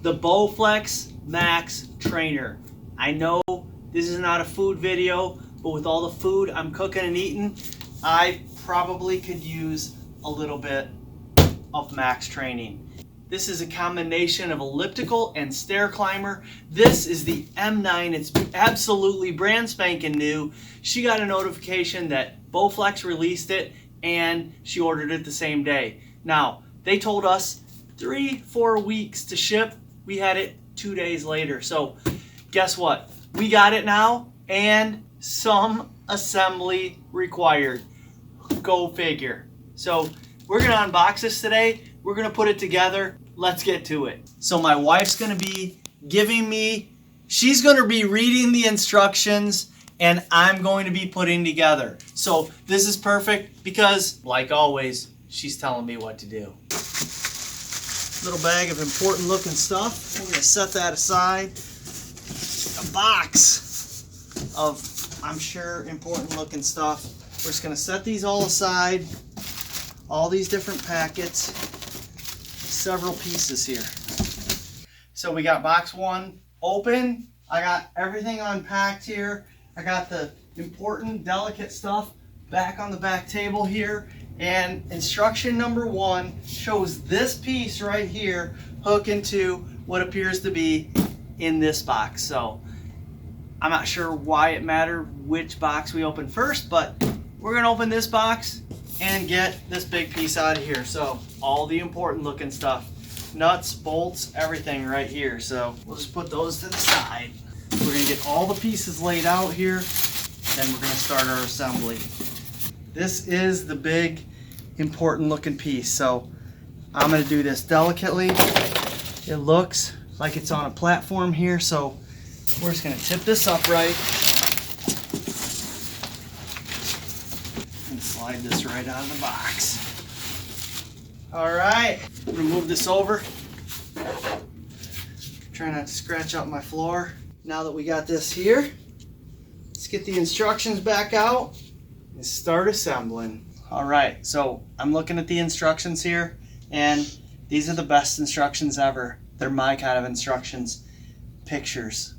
the Bowflex Max Trainer. I know this is not a food video, but with all the food I'm cooking and eating, I probably could use a little bit of max training. This is a combination of elliptical and stair climber. This is the M9. It's absolutely brand spanking new. She got a notification that Bowflex released it and she ordered it the same day. Now, they told us 3-4 weeks to ship. We had it 2 days later. So guess what? We got it now and some assembly required. Go figure. So we're gonna unbox this today. We're gonna put it together. Let's get to it. So my wife's gonna be she's gonna be reading the instructions and I'm going to be putting together. So this is perfect because, like always, she's telling me what to do. Little bag of important looking stuff. We're gonna set that aside. A box of, I'm sure, important looking stuff. We're just gonna set these all aside. All these different packets, several pieces here. So we got box one open. I got everything unpacked here. I got the important, delicate stuff back on the back table here. And instruction number one shows this piece right here hook into what appears to be in this box. So I'm not sure why it mattered which box we open first, but we're gonna open this box and get this big piece out of here. So all the important looking stuff, nuts, bolts, everything right here. So we'll just put those to the side. We're gonna get all the pieces laid out here, then we're gonna start our assembly. This is the big important looking piece. So I'm gonna do this delicately. It looks like it's on a platform here, so we're just gonna tip this upright and slide this right out of the box. All right, I'm gonna move this over. Try not to scratch up my floor. Now that we got this here, let's get the instructions back out and start assembling. All right, so I'm looking at the instructions here, and these are the best instructions ever. They're my kind of instructions. Pictures.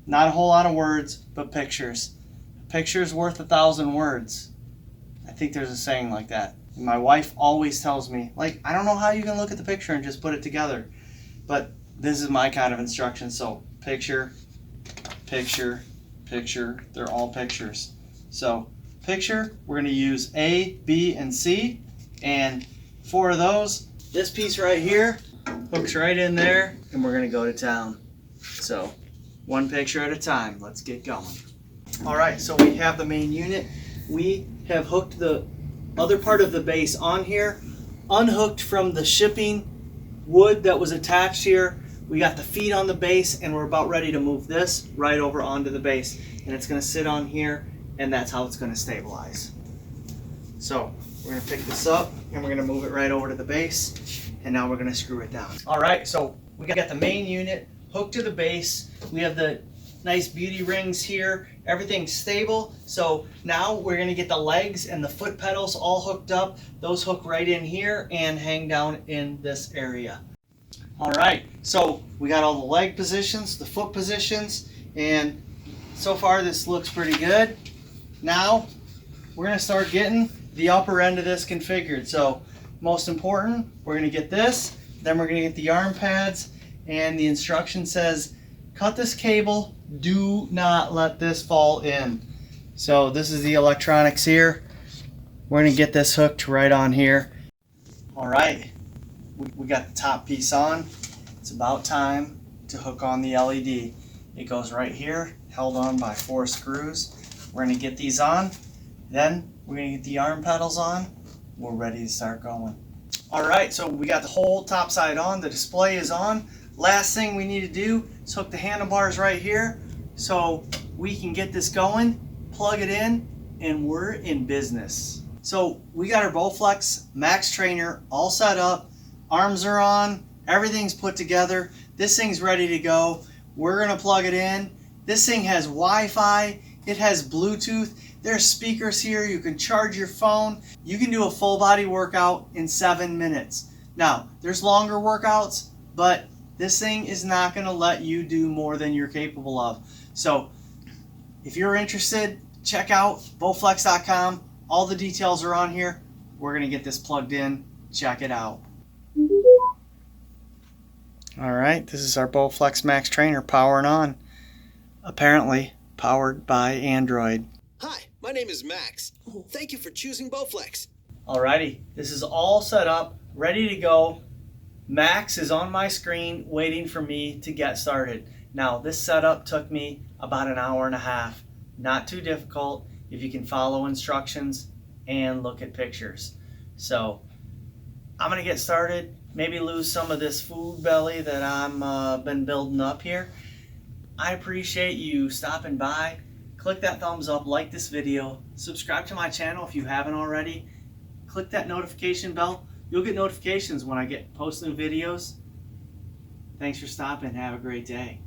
Not a whole lot of words, but pictures. A picture's worth 1,000 words. I think there's a saying like that. And my wife always tells me, like, I don't know how you can look at the picture and just put it together. But this is my kind of instruction. So picture, picture, picture. They're all pictures. So picture, we're going to use A, B, and C. And 4 of those, this piece right here hooks right in there, and we're going to go to town. So one picture at a time. Let's get going. All right, so we have the main unit. We have hooked the other part of the base on here, unhooked from the shipping wood that was attached here. We got the feet on the base, and we're about ready to move this right over onto the base. And it's going to sit on here, and that's how it's going to stabilize. So we're going to pick this up, and we're going to move it right over to the base, and now we're going to screw it down. All right, so we got the main unit hooked to the base. We have the nice beauty rings here. Everything's stable. So now we're going to get the legs and the foot pedals all hooked up. Those hook right in here and hang down in this area. All right, so we got all the leg positions, the foot positions, and so far this looks pretty good. Now we're going to start getting the upper end of this configured. So most important, we're going to get this, then we're going to get the arm pads, and the instruction says cut this cable, do not let this fall in. So this is the electronics here. We're going to get this hooked right on here. All right, we got the top piece on. It's about time to hook on the LED. It goes right here, held on by 4 screws. We're going to get these on, then we're going to get the arm pedals on. We're ready to start going. All right, so we got the whole top side on. The display is on. Last thing we need to do is hook the handlebars right here so we can get this going, plug it in, and we're in business. So we got our Bowflex Max Trainer all set up. Arms are on. Everything's put together. This thing's ready to go. We're going to plug it in. This thing has Wi-Fi. It has Bluetooth. There's speakers here. You can charge your phone. You can do a full body workout in 7 minutes. Now, there's longer workouts, but This thing is not going to let you do more than you're capable of. So if you're interested, check out bowflex.com. All the details are on here. We're going to get this plugged in. Check it out. All right, this is our Bowflex Max Trainer powering on. Apparently powered by Android. Hi, my name is Max. Thank you for choosing Bowflex. Alrighty, this is all set up, ready to go. Max is on my screen waiting for me to get started. Now, this setup took me about an hour and a half. Not too difficult if you can follow instructions and look at pictures. So I'm gonna get started, maybe lose some of this food belly that I'm been building up here. I appreciate you stopping by. Click that thumbs up, like this video, subscribe to my channel if you haven't already. Click that notification bell. You'll get notifications when I post new videos. Thanks for stopping. Have a great day.